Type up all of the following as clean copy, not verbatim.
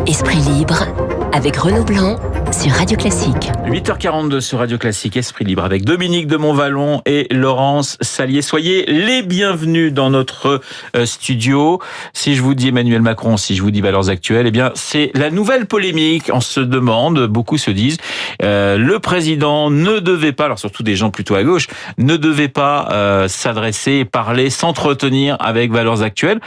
Esprit libre avec Renaud Blanc sur Radio Classique. 8h42 sur Radio Classique, Esprit libre avec Dominique de Montvalon et Laurence Sallier. Soyez les bienvenus dans notre studio. Si je vous dis Emmanuel Macron, si je vous dis valeurs actuelles, eh bien c'est la nouvelle polémique. On se demande, beaucoup se disent, le président ne devait pas, alors surtout des gens plutôt à gauche, ne devait pas s'adresser, parler, s'entretenir avec valeurs actuelles.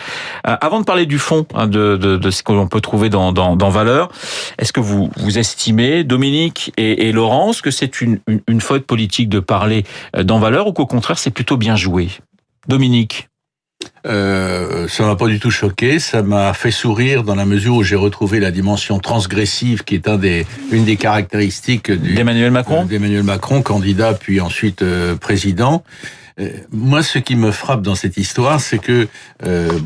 Avant de parler du fond de ce que l'on peut trouver dans valeurs, est-ce que vous estimez, Dominique et Laurence, que c'est une faute politique de parler dans valeurs ou qu'au contraire c'est plutôt bien joué? Dominique. Ça m'a pas du tout choqué, ça m'a fait sourire dans la mesure où j'ai retrouvé la dimension transgressive qui est une des caractéristiques d'Emmanuel Macron, candidat puis ensuite président. Moi, ce qui me frappe dans cette histoire, c'est que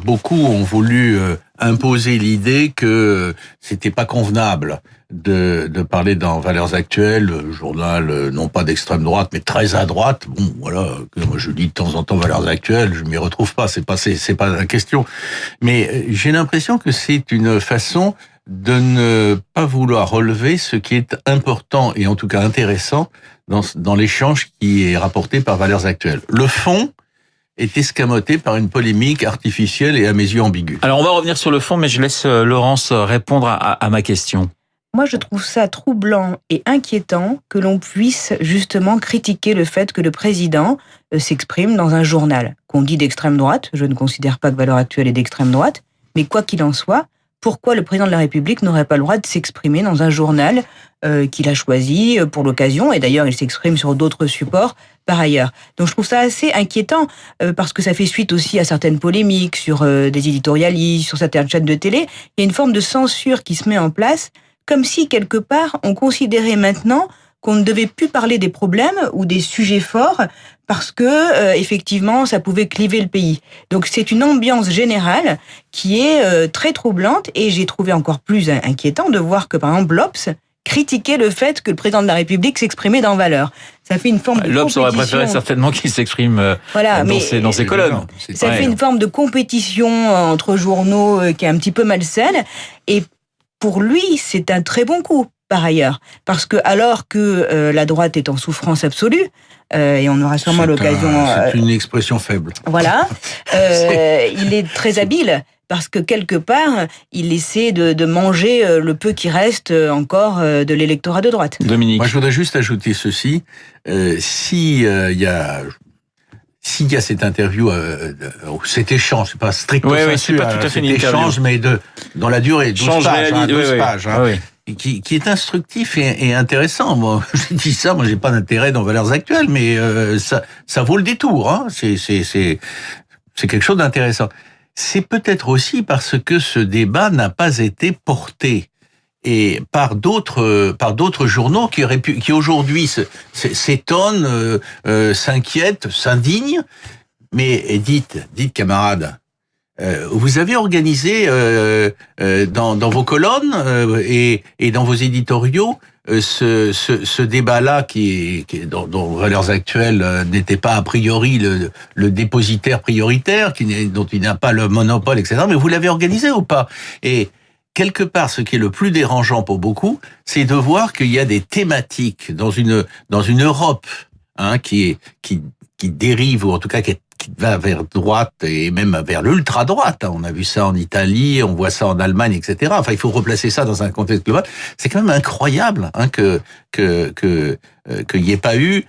beaucoup ont voulu imposer l'idée que c'était pas convenable de parler dans Valeurs Actuelles, journal non pas d'extrême droite mais très à droite. Bon, voilà, moi je lis de temps en temps Valeurs Actuelles, je m'y retrouve pas, c'est pas la question. Mais j'ai l'impression que c'est une façon de ne pas vouloir relever ce qui est important et en tout cas intéressant dans l'échange qui est rapporté par Valeurs Actuelles. Le fond est escamoté par une polémique artificielle et à mes yeux ambiguë. Alors on va revenir sur le fond, mais je laisse Laurence répondre à ma question. Moi, je trouve ça troublant et inquiétant que l'on puisse justement critiquer le fait que le président s'exprime dans un journal qu'on dit d'extrême droite. Je ne considère pas que Valeurs Actuelles est d'extrême droite, mais quoi qu'il en soit, pourquoi le président de la République n'aurait pas le droit de s'exprimer dans un journal qu'il a choisi pour l'occasion? Et d'ailleurs, il s'exprime sur d'autres supports par ailleurs. Donc je trouve ça assez inquiétant parce que ça fait suite aussi à certaines polémiques sur des éditorialistes, sur certaines chaînes de télé. Il y a une forme de censure qui se met en place, comme si quelque part on considérait maintenant qu'on ne devait plus parler des problèmes ou des sujets forts parce que effectivement ça pouvait cliver le pays. Donc c'est une ambiance générale qui est très troublante et j'ai trouvé encore plus inquiétant de voir que par exemple l'Obs critiquait le fait que le président de la République s'exprimait dans Valeurs. Ça fait une forme de L'Obs aurait préféré certainement qu'il s'exprime dans ses colonnes. Ça fait une forme de compétition entre journaux qui est un petit peu malsaine et pour lui c'est un très bon coup. Par ailleurs, parce que alors que la droite est en souffrance absolue, et on aura sûrement l'occasion... C'est une expression faible. Voilà, il est très habile, parce que quelque part, il essaie de manger le peu qui reste encore de l'électorat de droite. Dominique. Moi, je voudrais juste ajouter ceci. S'il y a cette interview, cet échange, c'est pas strictement c'est pas tout à fait une interview, échange, mais dans la durée, 12 pages. Oui. Qui est instructif et intéressant. Moi, je dis ça, moi j'ai pas d'intérêt dans Valeurs Actuelles, mais ça vaut le détour. Hein. C'est quelque chose d'intéressant. C'est peut-être aussi parce que ce débat n'a pas été porté et par d'autres journaux qui aujourd'hui s'étonnent, s'inquiètent, s'indignent. Mais dites camarades. Vous avez organisé dans vos colonnes et dans vos éditoriaux ce débat-là dont Valeurs Actuelles n'était pas a priori le dépositaire prioritaire, dont il n'a pas le monopole, etc. Mais vous l'avez organisé ou pas? Et quelque part, ce qui est le plus dérangeant pour beaucoup, c'est de voir qu'il y a des thématiques dans une Europe qui dérive, ou en tout cas qui va vers droite et même vers l'ultra-droite. On a vu ça en Italie, on voit ça en Allemagne, etc. Enfin, il faut replacer ça dans un contexte global. C'est quand même incroyable qu'il n'y ait pas eu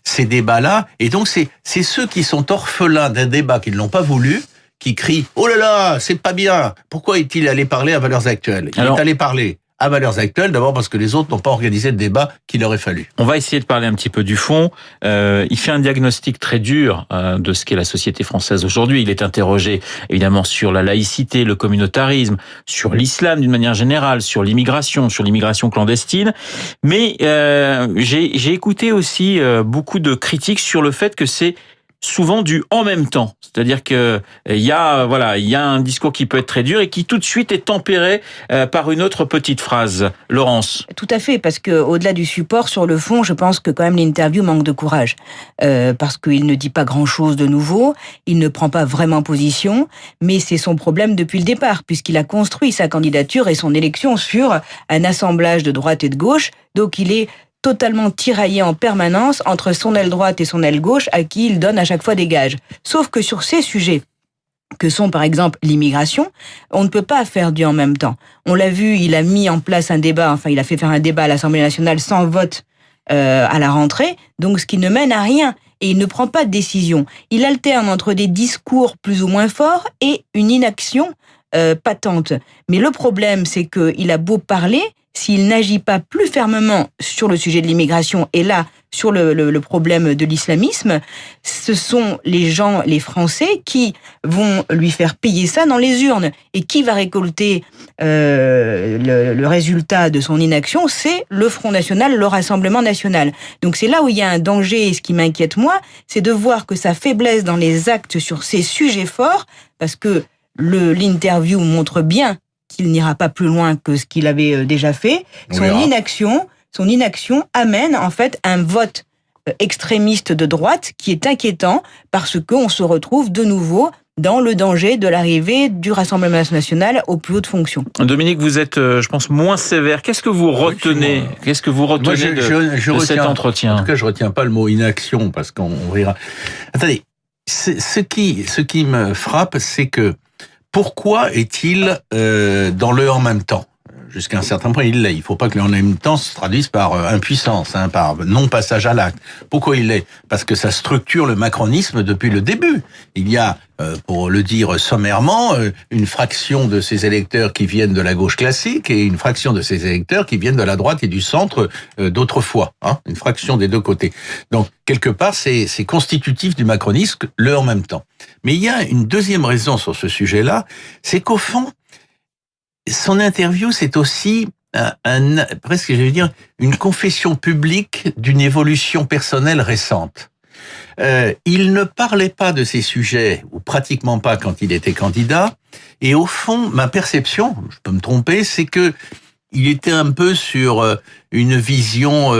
ces débats-là. Et donc, c'est ceux qui sont orphelins d'un débat, qui ne l'ont pas voulu, qui crient « Oh là là, c'est pas bien ! Pourquoi est-il allé parler à Valeurs Actuelles ?» Il est allé parler à Valeurs Actuelles, d'abord parce que les autres n'ont pas organisé le débat qu'il aurait fallu. On va essayer de parler un petit peu du fond. Il fait un diagnostic très dur de ce qu'est la société française aujourd'hui. Il est interrogé évidemment sur la laïcité, le communautarisme, sur l'islam d'une manière générale, sur l'immigration clandestine. Mais j'ai écouté aussi beaucoup de critiques sur le fait que c'est souvent du en même temps. C'est-à-dire que il y a un discours qui peut être très dur et qui tout de suite est tempéré par une autre petite phrase. Laurence. Tout à fait, parce que au-delà du support, sur le fond, je pense que quand même l'interview manque de courage, parce qu'il ne dit pas grand-chose de nouveau, il ne prend pas vraiment position, mais c'est son problème depuis le départ, puisqu'il a construit sa candidature et son élection sur un assemblage de droite et de gauche, donc il est totalement tiraillé en permanence entre son aile droite et son aile gauche, à qui il donne à chaque fois des gages. Sauf que sur ces sujets, que sont par exemple l'immigration, on ne peut pas faire du en même temps. On l'a vu, il a mis en place un débat, il a fait faire un débat à l'Assemblée nationale sans vote à la rentrée, donc ce qui ne mène à rien. Et il ne prend pas de décision. Il alterne entre des discours plus ou moins forts et une inaction patente. Mais le problème, c'est qu'il a beau parler, s'il n'agit pas plus fermement sur le sujet de l'immigration et là, sur le problème de l'islamisme, ce sont les gens, les Français, qui vont lui faire payer ça dans les urnes. Et qui va récolter le résultat de son inaction? C'est le Front National, le Rassemblement National. Donc c'est là où il y a un danger, et ce qui m'inquiète moi, c'est de voir que sa faiblesse dans les actes sur ces sujets forts, parce que l'interview montre bien qu'il n'ira pas plus loin que ce qu'il avait déjà fait. Son inaction amène en fait un vote extrémiste de droite qui est inquiétant parce qu'on se retrouve de nouveau dans le danger de l'arrivée du Rassemblement national aux plus hautes fonctions. Dominique, vous êtes, je pense, moins sévère. Qu'est-ce que vous retenez de cet entretien? En tout cas, je retiens pas le mot inaction parce qu'on verra. Attendez, ce qui me frappe, c'est que pourquoi est-il dans le en même temps? Jusqu'à un certain point, il l'est. Il faut pas que le en même temps se traduise par impuissance, par non-passage à l'acte. Pourquoi il l'est? Parce que ça structure le macronisme depuis le début. Il y a, pour le dire sommairement, une fraction de ses électeurs qui viennent de la gauche classique et une fraction de ses électeurs qui viennent de la droite et du centre d'autrefois. Une fraction des deux côtés. Donc, quelque part, c'est constitutif du macronisme, le en même temps. Mais il y a une deuxième raison sur ce sujet-là, c'est qu'au fond, son interview, c'est aussi presque, je vais dire, une confession publique d'une évolution personnelle récente. Il ne parlait pas de ces sujets, ou pratiquement pas quand il était candidat, et au fond, ma perception, je peux me tromper, c'est que il était un peu sur une vision,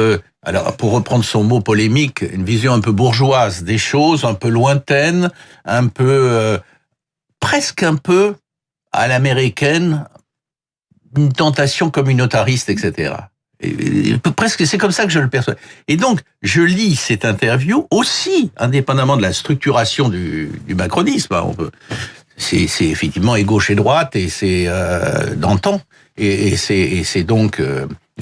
alors pour reprendre son mot polémique, une vision un peu bourgeoise des choses, un peu lointaine, un peu, presque un peu à l'américaine, une tentation communautariste, etc. Et presque, c'est comme ça que je le perçois. Et donc, je lis cette interview aussi, indépendamment de la structuration du macronisme. C'est effectivement et gauche et droite, et c'est d'antan. Et c'est donc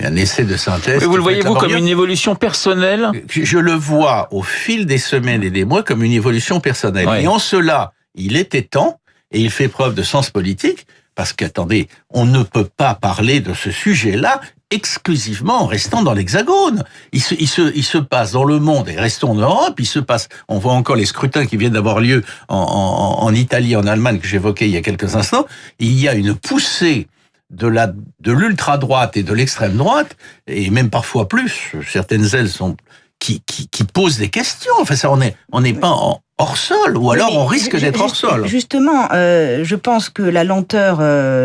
un essai de synthèse. Et vous le voyez-vous comme une évolution personnelle? Je le vois au fil des semaines et des mois comme une évolution personnelle. Ouais. Et en cela, il était temps, et il fait preuve de sens politique, parce qu'attendez, on ne peut pas parler de ce sujet-là exclusivement en restant dans l'Hexagone. Il se passe dans le monde, et restons en Europe, on voit encore les scrutins qui viennent d'avoir lieu en Italie, en Allemagne, que j'évoquais il y a quelques instants. Il y a une poussée de l'ultra-droite et de l'extrême-droite, et même parfois plus, certaines ailes qui posent des questions. Enfin, ça, on n'est pas hors sol, ou alors on risque d'être hors sol. Justement, je pense que la lenteur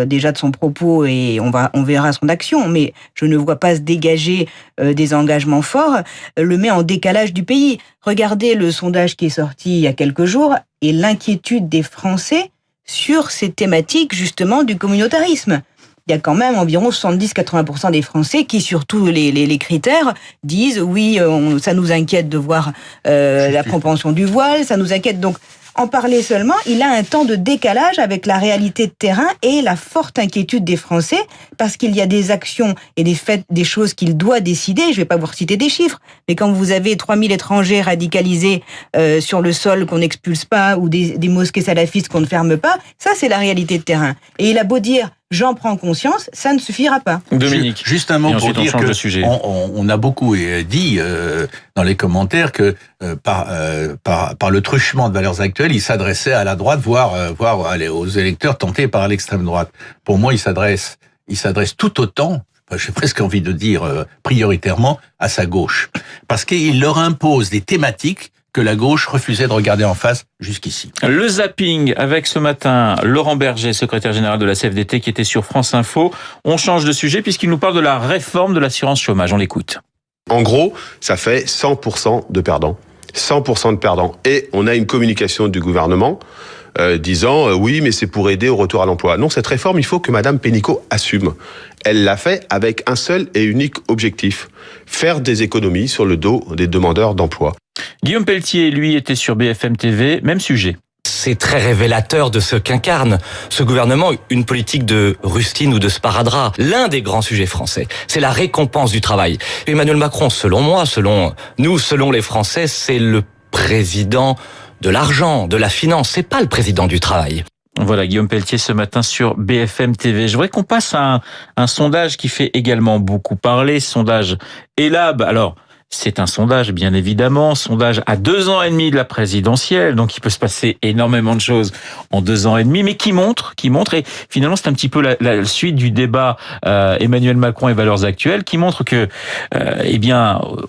déjà de son propos, et on verra son action, mais je ne vois pas se dégager des engagements forts, le met en décalage du pays. Regardez le sondage qui est sorti il y a quelques jours et l'inquiétude des Français sur ces thématiques justement du communautarisme. Il y a quand même environ 70-80% des Français qui, sur tous les critères, disent oui, ça nous inquiète de voir la propension du voile, ça nous inquiète. Donc, en parler seulement, il a un temps de décalage avec la réalité de terrain et la forte inquiétude des Français, parce qu'il y a des actions et des faits, des choses qu'il doit décider. Je ne vais pas vous reciter des chiffres, mais quand vous avez 3000 étrangers radicalisés sur le sol qu'on n'expulse pas, ou des mosquées salafistes qu'on ne ferme pas, ça c'est la réalité de terrain. Et il a beau dire j'en prends conscience, ça ne suffira pas. Dominique. Juste un mot pour dire que on a beaucoup dit dans les commentaires que par le truchement de Valeurs Actuelles, il s'adressait à la droite, voire aux électeurs tentés par l'extrême droite. Pour moi, il s'adresse tout autant, j'ai presque envie de dire prioritairement, à sa gauche. Parce qu'il leur impose des thématiques que la gauche refusait de regarder en face jusqu'ici. Le zapping avec ce matin Laurent Berger, secrétaire général de la CFDT, qui était sur France Info. On change de sujet puisqu'il nous parle de la réforme de l'assurance chômage. On l'écoute. En gros, ça fait 100% de perdants. 100% de perdants. Et on a une communication du gouvernement disant oui, mais c'est pour aider au retour à l'emploi. Non, cette réforme, il faut que Madame Pénicaud assume. Elle l'a fait avec un seul et unique objectif, faire des économies sur le dos des demandeurs d'emploi. Guillaume Pelletier, lui, était sur BFM TV, même sujet. C'est très révélateur de ce qu'incarne ce gouvernement, une politique de rustine ou de sparadrap. L'un des grands sujets français, c'est la récompense du travail. Emmanuel Macron, selon moi, selon nous, selon les Français, c'est le président de l'argent, de la finance, c'est pas le président du travail. Voilà, Guillaume Pelletier ce matin sur BFM TV. Je voudrais qu'on passe à un sondage qui fait également beaucoup parler, sondage Elabe. Alors, c'est un sondage, bien évidemment, sondage à 2 ans et demi de la présidentielle, donc il peut se passer énormément de choses en 2 ans et demi, mais qui montre, et finalement c'est un petit peu la suite du débat Emmanuel Macron et valeurs actuelles, qui montre que,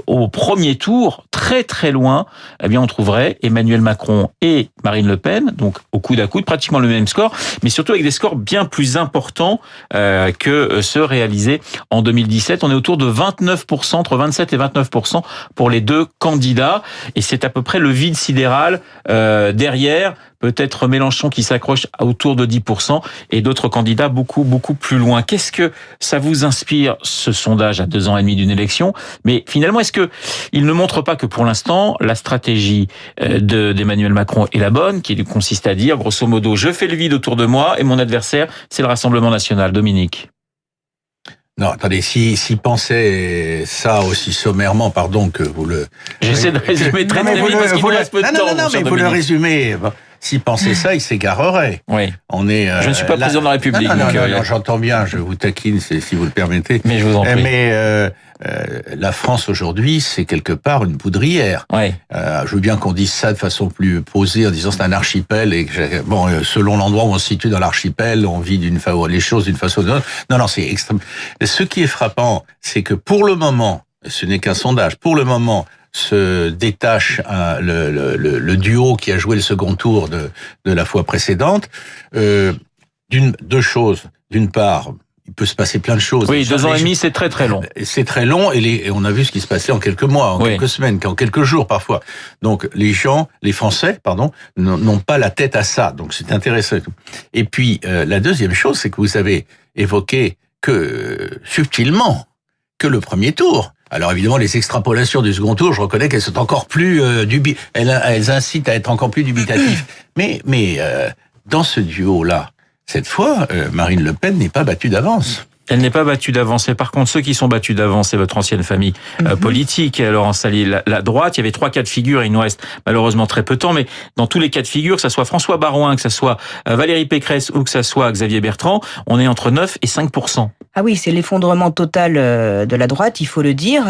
au premier tour, très très loin, on trouverait Emmanuel Macron et Marine Le Pen, donc au coude à coude, pratiquement le même score, mais surtout avec des scores bien plus importants que ceux réalisés en 2017. On est autour de 29%, entre 27 et 29%. Pour les deux candidats, et c'est à peu près le vide sidéral derrière, peut-être Mélenchon qui s'accroche autour de 10% et d'autres candidats beaucoup plus loin. Qu'est-ce que ça vous inspire, ce sondage à 2 ans et demi d'une élection? Mais finalement, est-ce que il ne montre pas que pour l'instant, la stratégie d'Emmanuel Macron est la bonne, qui consiste à dire, grosso modo, je fais le vide autour de moi et mon adversaire, c'est le Rassemblement national. Dominique? Non, attendez, s'il pensait ça aussi sommairement, pardon que vous le... J'essaie de résumer très vite parce qu'il nous reste peu de temps. Non, mais vous le résumez. S'il pensait ça, il s'égarerait. Oui. Je ne suis pas président de la République. Non, j'entends bien, je vous taquine, si vous le permettez. Mais je vous en prie. Mais la France aujourd'hui, c'est quelque part une poudrière. Ouais. Je veux bien qu'on dise ça de façon plus posée, en disant c'est un archipel et que selon l'endroit où on se situe dans l'archipel, on vit les choses d'une façon ou d'une autre. Non, c'est extrême. Ce qui est frappant, c'est que pour le moment, ce n'est qu'un sondage, pour le moment, se détache le duo qui a joué le second tour de la fois précédente. Deux choses. D'une part, il peut se passer plein de choses. Oui, 2 ans et demi, c'est très très long. C'est très long et on a vu ce qui se passait en quelques mois, quelques semaines, en quelques jours parfois. Donc les Français, n'ont pas la tête à ça. Donc c'est intéressant. Et puis la deuxième chose, c'est que vous avez évoqué subtilement que le premier tour. Alors évidemment, les extrapolations du second tour, je reconnais qu'elles sont encore plus elles incitent à être encore plus dubitatifs. Mais dans ce duo-là, cette fois, Marine Le Pen n'est pas battue d'avance. Elle n'est pas battue d'avance. Mais par contre, ceux qui sont battus d'avance, c'est votre ancienne famille politique. Laurence Salier, la droite, il y avait 3 cas de figure, et il nous reste malheureusement très peu de temps, mais dans tous les cas de figure, que ça soit François Baroin, que ça soit Valérie Pécresse ou que ça soit Xavier Bertrand, on est entre 9 et 5%. Ah oui, c'est l'effondrement total de la droite, il faut le dire.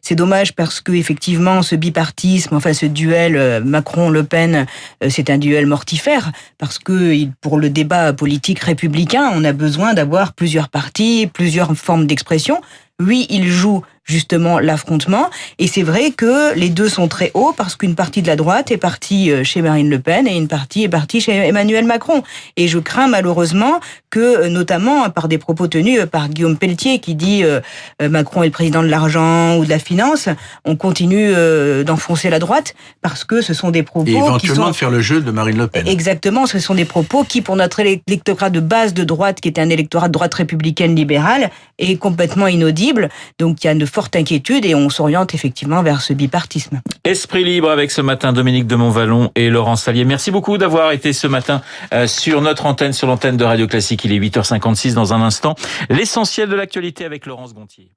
C'est dommage parce que effectivement, ce bipartisme, ce duel Macron-Le Pen, c'est un duel mortifère parce que pour le débat politique républicain, on a besoin d'avoir plusieurs partis, plusieurs formes d'expression. Oui, il joue justement l'affrontement. Et c'est vrai que les deux sont très hauts parce qu'une partie de la droite est partie chez Marine Le Pen et une partie est partie chez Emmanuel Macron. Et je crains malheureusement que, notamment par des propos tenus par Guillaume Pelletier qui dit Macron est le président de l'argent ou de la finance, on continue d'enfoncer la droite parce que ce sont des propos et éventuellement qui sont... de faire le jeu de Marine Le Pen. Exactement, ce sont des propos qui, pour notre électorat de base de droite, qui était un électorat de droite républicaine libérale, est complètement inaudible. Donc il y a une forte inquiétude et on s'oriente effectivement vers ce bipartisme. Esprit libre avec ce matin Dominique de Montvalon et Laurent Salier. Merci beaucoup d'avoir été ce matin sur notre antenne, sur l'antenne de Radio Classique. Il est 8h56 dans un instant. L'essentiel de l'actualité avec Laurence Gontier.